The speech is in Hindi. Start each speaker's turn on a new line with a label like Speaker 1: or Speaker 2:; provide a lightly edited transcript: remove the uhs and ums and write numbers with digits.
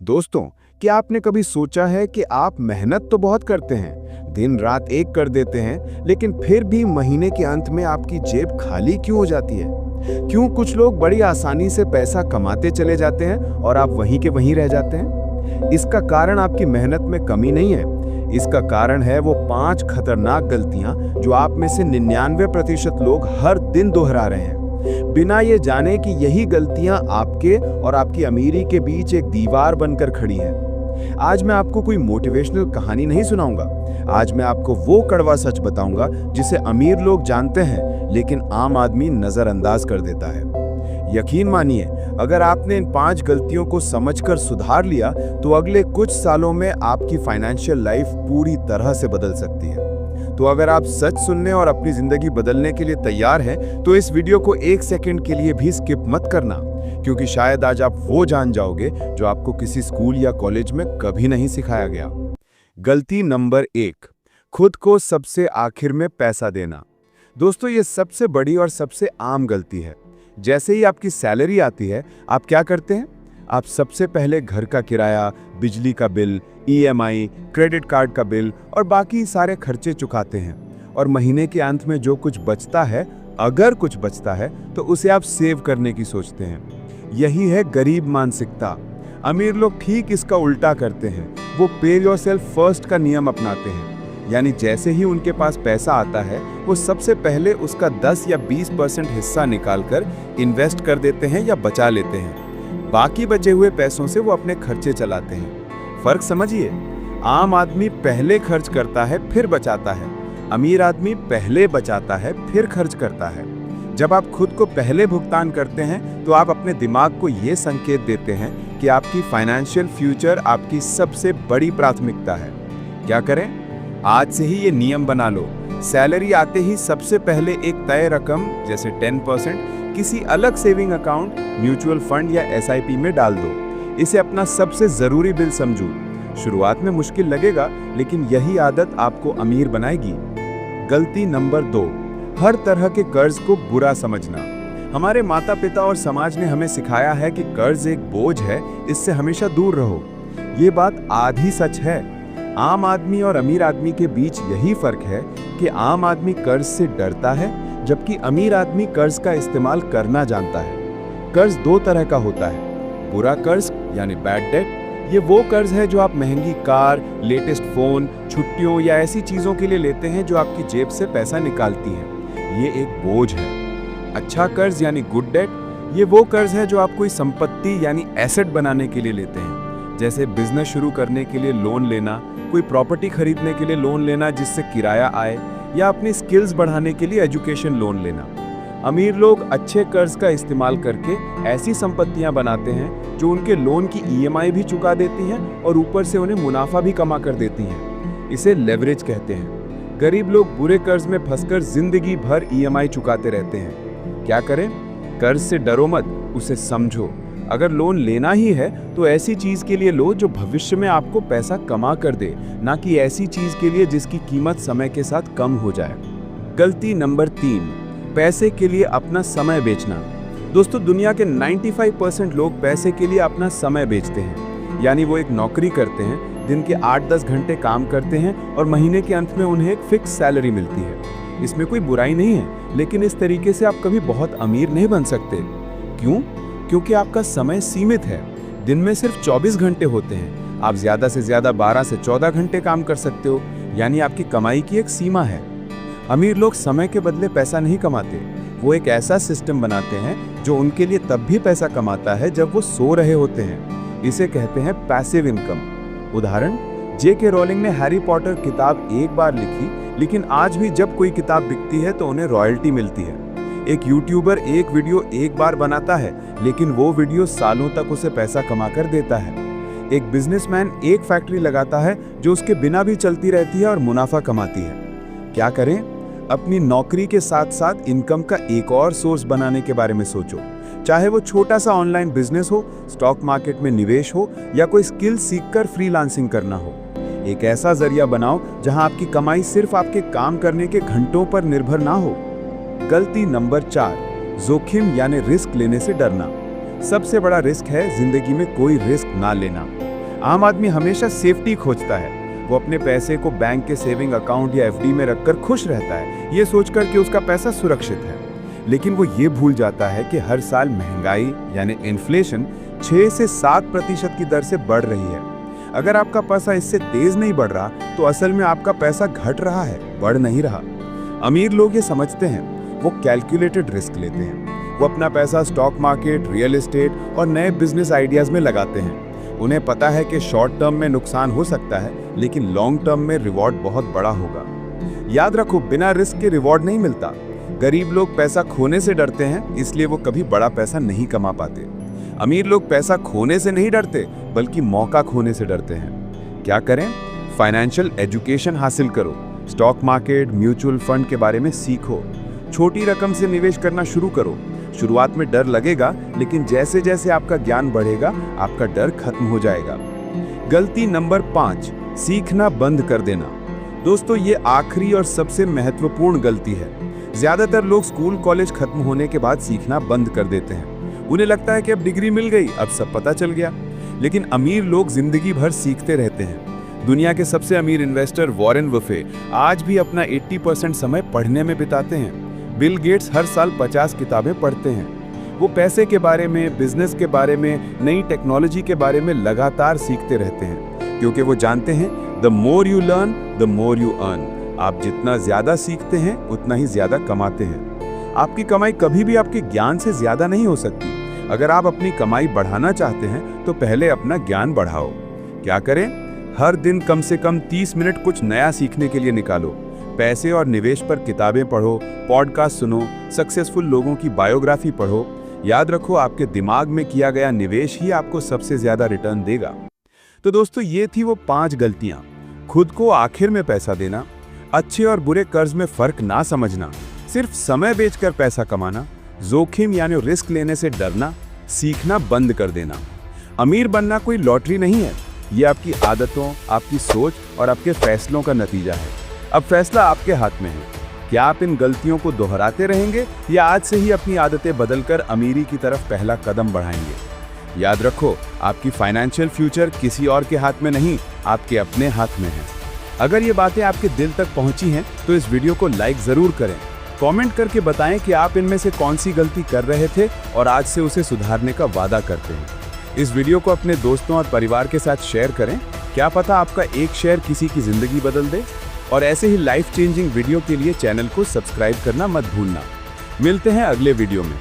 Speaker 1: दोस्तों, क्या आपने कभी सोचा है कि आप मेहनत तो बहुत करते हैं, दिन रात एक कर देते हैं, लेकिन फिर भी महीने के अंत में आपकी जेब खाली क्यों हो जाती है? क्यों कुछ लोग बड़ी आसानी से पैसा कमाते चले जाते हैं और आप वहीं के वहीं रह जाते हैं? इसका कारण आपकी मेहनत में कमी नहीं है। इसका कारण है वो 5 खतरनाक गलतियां जो आप में से 99% लोग हर दिन दोहरा रहे हैं, बिना ये जाने कि यही गलतियां आपके और आपकी अमीरी के बीच एक दीवार बनकर खड़ी हैं। आज मैं आपको कोई मोटिवेशनल कहानी नहीं सुनाऊंगा। आज मैं आपको वो कड़वा सच बताऊंगा जिसे अमीर लोग जानते हैं लेकिन आम आदमी नजरअंदाज कर देता है। यकीन मानिए, अगर आपने इन 5 गलतियों को समझकर सुधार लिया तो अगले कुछ सालों में आपकी फाइनेंशियल लाइफ पूरी तरह से बदल सकती है। तो अगर आप सच सुनने और अपनी जिंदगी बदलने के लिए तैयार हैं, तो इस वीडियो को 1 सेकंड के लिए भी स्किप मत करना, क्योंकि शायद आज आप वो जान जाओगे जो आपको किसी स्कूल या कॉलेज में कभी नहीं सिखाया गया। गलती नंबर 1, खुद को सबसे आखिर में पैसा देना। दोस्तों, ये सबसे बड़ी और सबसे आम गलती है। जैसे ही आपकी सैलरी आती है, आप क्या करते हैं? आप सबसे पहले घर का किराया, बिजली का बिल, ईएमआई, क्रेडिट कार्ड का बिल और बाकी सारे खर्चे चुकाते हैं। और महीने के अंत में जो कुछ बचता है, अगर कुछ बचता है, तो उसे आप सेव करने की सोचते हैं। यही है गरीब मानसिकता। अमीर लोग ठीक इसका उल्टा करते हैं। वो पे योरसेल्फ फर्स्ट का नियम अपनाते हैं, यानी जैसे ही उनके पास पैसा आता है, वो सबसे पहले उसका 10 या 20% हिस्सा निकालकर इन्वेस्ट कर देते हैं या बचा लेते हैं। बाकी बचे हुए पैसों से वो अपने खर्चे चलाते हैं। फर्क समझिए, आम आदमी पहले खर्च करता है फिर बचाता है, अमीर आदमी पहले बचाता है फिर खर्च करता है। जब आप खुद को पहले भुगतान करते हैं तो आप अपने दिमाग को ये संकेत देते हैं कि आपकी फाइनेंशियल फ्यूचर आपकी सबसे बड़ी प्राथमिकता है। क्या करें? आज से ही ये नियम बना लो। सैलरी आते ही सबसे पहले एक तय रकम जैसे 10% किसी अलग सेविंग अकाउंट, म्यूचुअल फंड या एसआईपी में डाल दो। इसे अपना सबसे जरूरी बिल समझो। शुरुआत में मुश्किल लगेगा, लेकिन यही आदत आपको अमीर बनाएगी। गलती नंबर 2, हर तरह के कर्ज को बुरा समझना। हमारे माता पिता और समाज ने हमें सिखाया है कि कर्ज एक बोझ है, इससे हमेशा दूर रहो। ये बात आधी सच है। आम आदमी और अमीर आदमी के बीच यही फर्क है कि आम आदमी कर्ज से डरता है, जबकि अमीर आदमी कर्ज का इस्तेमाल करना जानता है। कर्ज 2 तरह का होता है। बुरा कर्ज यानी बैड डेट, ये वो कर्ज है जो आप महंगी कार, लेटेस्ट फोन, छुट्टियों या ऐसी चीजों के लिए लेते हैं जो आपकी जेब से पैसा निकालती हैं। ये एक बोझ है। अच्छा कर्ज यानी गुड डेट, ये वो कर्ज है जो आप कोई संपत्ति यानी एसेट बनाने के लिए लेते हैं, जैसे बिजनेस शुरू करने के लिए लोन लेना, कोई प्रॉपर्टी खरीदने के लिए लोन लेना जिससे किराया आए, या अपनी स्किल्स बढ़ाने के लिए एजुकेशन लोन लेना। अमीर लोग अच्छे कर्ज का इस्तेमाल करके ऐसी संपत्तियां बनाते हैं जो उनके लोन की ईएमआई भी चुका देती हैं और ऊपर से उन्हें मुनाफा भी कमा कर देती हैं। इसे लेवरेज कहते हैं। गरीब लोग बुरे कर्ज में फंसकर जिंदगी भर ईएमआई चुकाते रहते हैं। क्या करें? कर्ज से डरो मत, उसे समझो। अगर लोन लेना ही है तो ऐसी चीज के लिए लो जो भविष्य में आपको पैसा कमा कर दे, ना कि ऐसी चीज के लिए जिसकी कीमत समय के साथ कम हो जाए। गलती नंबर 3, पैसे के लिए अपना समय बेचना। दोस्तों, दुनिया के 95% लोग पैसे के लिए अपना समय बेचते हैं, यानी वो एक नौकरी करते हैं, दिन के 8-10 घंटे काम करते हैं और महीने के अंत में उन्हें एक फिक्स सैलरी मिलती है। इसमें कोई बुराई नहीं है, लेकिन इस तरीके से आप कभी बहुत अमीर नहीं बन सकते। क्यों? क्योंकि आपका समय सीमित है। दिन में सिर्फ 24 घंटे होते हैं। आप ज्यादा से ज्यादा 12 से 14 घंटे काम कर सकते हो, यानी आपकी कमाई की एक सीमा है। अमीर लोग समय के बदले पैसा नहीं कमाते, वो एक ऐसा सिस्टम बनाते हैं जो उनके लिए तब भी पैसा कमाता है जब वो सो रहे होते हैं। इसे कहते हैं पैसिव इनकम। उदाहरण, J.K. रोलिंग ने हैरी पॉटर किताब एक बार लिखी, लेकिन आज भी जब कोई किताब बिकती है तो उन्हें रॉयल्टी मिलती है। एक यूट्यूबर एक वीडियो एक बार बनाता है, लेकिन वो वीडियो सालों तक उसे पैसा कमा कर देता है। एक बिजनेसमैन एक फैक्ट्री लगाता है जो उसके बिना भी चलती रहती है और मुनाफा कमाती है। क्या करें? अपनी नौकरी के साथ साथ इनकम का एक और सोर्स बनाने के बारे में सोचो। चाहे वो छोटा सा ऑनलाइन बिजनेस हो, स्टॉक मार्केट में निवेश हो, या कोई स्किल सीखकर फ्रीलांसिंग करना हो। एक ऐसा जरिया बनाओ जहां आपकी कमाई सिर्फ आपके काम करने के घंटों पर निर्भर ना हो। गलती नंबर 4, जोखिम यानी रिस्क लेने से डरना। सबसे बड़ा रिस्क है जिंदगी में कोई रिस्क ना लेना। आम आदमी हमेशा सेफ्टी खोजता है। वो अपने पैसे को बैंक के सेविंग अकाउंट या एफडी में रखकर खुश रहता है, ये सोचकर कि उसका पैसा सुरक्षित है। लेकिन वो ये भूल जाता है कि हर साल महंगाई यानी इन्फ्लेशन 6 से 7% की दर से बढ़ रही है। अगर आपका पैसा इससे तेज नहीं बढ़ रहा तो असल में आपका पैसा घट रहा है, बढ़ नहीं रहा। अमीर लोग ये समझते हैं, वो कैलकुलेटेड रिस्क लेते हैं। वो अपना पैसा स्टॉक मार्केट, रियल एस्टेट और नए बिजनेस आइडियाज में लगाते हैं। उन्हें पता है कि शॉर्ट टर्म में नुकसान हो सकता है, लेकिन लॉन्ग टर्म में रिवॉर्ड बहुत बड़ा होगा। याद रखो, बिना रिस्क के रिवॉर्ड नहीं मिलता। गरीब लोग पैसा खोने से डरते हैं, इसलिए वो कभी बड़ा पैसा नहीं कमा पाते। अमीर लोग पैसा खोने से नहीं डरते, बल्कि मौका खोने से डरते हैं। क्या करें? फाइनेंशियल एजुकेशन हासिल करो, स्टॉक मार्केट, म्यूचुअल फंड के बारे में सीखो, छोटी रकम से निवेश करना शुरू करो। शुरुआत में डर लगेगा, लेकिन जैसे जैसे आपका ज्ञान बढ़ेगा, आपका डर खत्म हो जाएगा। गलती नंबर 5, सीखना बंद कर देना। दोस्तों, ये आखिरी और सबसे महत्वपूर्ण गलती है। ज्यादातर लोग स्कूल कॉलेज खत्म होने के बाद सीखना बंद कर देते हैं। उन्हें लगता है कि अब डिग्री मिल गई, अब सब पता चल गया। लेकिन अमीर लोग जिंदगी भर सीखते रहते हैं। दुनिया के सबसे अमीर इन्वेस्टर वॉरेन बफे आज भी अपना 80% समय पढ़ने में बिताते हैं। बिल गेट्स हर साल 50 किताबें पढ़ते हैं। वो पैसे के बारे में, बिजनेस के बारे में, नई टेक्नोलॉजी के बारे में लगातार सीखते रहते हैं, क्योंकि वो जानते हैं the more you learn the more you earn. आप जितना ज्यादा सीखते हैं उतना ही ज्यादा कमाते हैं। आपकी कमाई कभी भी आपके ज्ञान से ज्यादा नहीं हो सकती। अगर आप अपनी कमाई बढ़ाना चाहते हैं तो पहले अपना ज्ञान बढ़ाओ। क्या करें? हर दिन कम से कम 30 मिनट कुछ नया सीखने के लिए निकालो। पैसे और निवेश पर किताबें पढ़ो, पॉडकास्ट सुनो, सक्सेसफुल लोगों की बायोग्राफी पढ़ो। याद रखो, आपके दिमाग में किया गया निवेश ही आपको सबसे ज्यादा रिटर्न देगा। तो दोस्तों, ये थी वो 5 गलतियां। खुद को आखिर में पैसा देना, अच्छे और बुरे कर्ज में फर्क ना समझना, सिर्फ समय बेचकर पैसा कमाना, जोखिम यानी रिस्क लेने से डरना, सीखना बंद कर देना। अमीर बनना कोई लॉटरी नहीं है, ये आपकी आदतों, आपकी सोच और आपके फैसलों का नतीजा है। अब फैसला आपके हाथ में है। क्या आप इन गलतियों को दोहराते रहेंगे या आज से ही अपनी आदतें बदलकर अमीरी की तरफ पहला कदम बढ़ाएंगे? याद रखो, आपकी फाइनेंशियल फ्यूचर किसी और के हाथ में नहीं, आपके अपने हाथ में है। अगर ये बातें आपके दिल तक पहुंची हैं तो इस वीडियो को लाइक जरूर करें। कमेंट करके बताएं कि आप इनमें से कौन सी गलती कर रहे थे और आज से उसे सुधारने का वादा करते हैं। इस वीडियो को अपने दोस्तों और परिवार के साथ शेयर करें। क्या पता आपका एक शेयर किसी की जिंदगी बदल दे। और ऐसे ही लाइफ चेंजिंग वीडियो के लिए चैनल को सब्सक्राइब करना मत भूलना। मिलते हैं अगले वीडियो में।